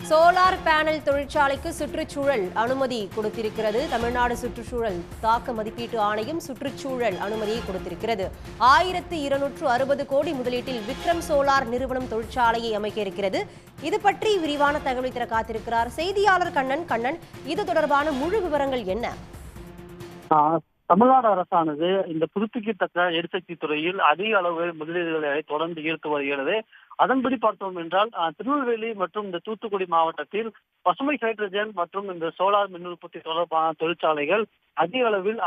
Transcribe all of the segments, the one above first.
Solar panel தொழிற்சாலைக்கு சுற்றுச்சூழல் அனுமதி கொடுத்திருக்கிறது. தமிழ்நாடு சுற்றுச்சூழல் தாக்க மதிப்பீட்டு ஆணையம் சுற்றுச்சூழல் அனுமதியை கொடுத்திருக்கிறது. 1260 கோடி முதலீட்டில் விக்ரம் சோலார் நிறுவனம் தொழிற்சாலையை அமைக்க இருக்கிறது. இது பற்றி விரிவான தகவலை தர காத்திருக்கிறார் செய்தியாளர் கண்ணன். இது தொடர்பான முழு விவரங்கள் என்ன? தமிழ்நாடு அரசானது இந்த புதுப்பிக்கத்தக்க எரிசக்தி துறையில் அதிக அளவு முதலீடுகளை தொடர்ந்து ஈர்த்து வருகிறது. அதன்படி பார்த்தோம் என்றால் திருநெல்வேலி மற்றும் இந்த தூத்துக்குடி மாவட்டத்தில் பசுமை ஹைட்ரஜன் மற்றும் இந்த சோலார் மின் உற்பத்தி தொடர்பான தொழிற்சாலைகள் அதிக அளவில்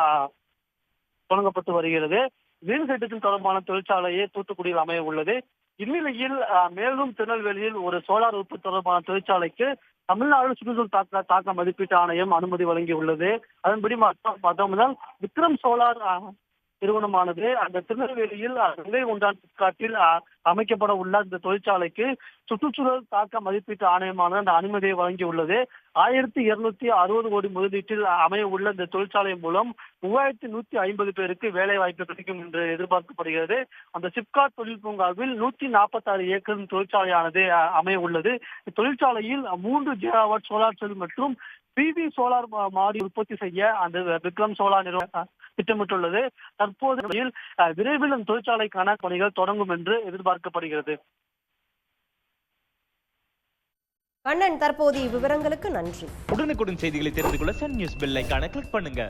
தொடங்கப்பட்டு வருகிறது. கிரீன் ஹைட்ரஜன் தொடர்பான தொழிற்சாலையே தூத்துக்குடியில் அமைய உள்ளது. இந்நிலையில் மேலும் திருநெல்வேலியில் ஒரு சோலார் உற்பத்தி தொடர்பான தொழிற்சாலைக்கு தமிழ்நாடு சுற்றுச்சூழல் தாக்க மதிப்பீட்டு ஆணையம் அனுமதி வழங்கியுள்ளது. அதன்படி பார்த்தோம்னால் விக்ரம் சோலார் நிறுவனமானது அந்த திருநெல்வேலியில் நிலை ஒன்றாம் சிப்காட்டில் அமைக்கப்பட உள்ள இந்த தொழிற்சாலைக்கு சுற்றுச்சூழல் தாக்க மதிப்பீட்டு ஆணையமானது அந்த அனுமதியை வழங்கியுள்ளது. 1260 கோடி முதலீட்டில் அமைய உள்ள இந்த தொழிற்சாலை மூலம் 3150 பேருக்கு வேலை வாய்ப்பு கிடைக்கும் என்று எதிர்பார்க்கப்படுகிறது. அந்த சிப்காட் தொழில் பூங்காவில் 146 ஏக்கர் தொழிற்சாலையானது அமைய உள்ளது. தொழிற்சாலையில் 3 ஜிகாவாட் சோலார் செல் மற்றும் PV சோலார் மாடி உற்பத்தி செய்ய அந்த விக்ரம் சோலார் நிறுவனம் திட்டமிட்டுள்ளது. தற்போது விரைவில் தொழிற்சாலைக்கான பணிகள் தொடங்கும் என்று எதிர்பார்க்கப்படுகிறது. கண்ணன், தற்போதைய விவரங்களுக்கு நன்றி. உடனுக்குடன் செய்திகளை தெரிந்து கொள்ள சன் நியூஸ் பெல் ஐகானை கிளிக் பண்ணுங்க.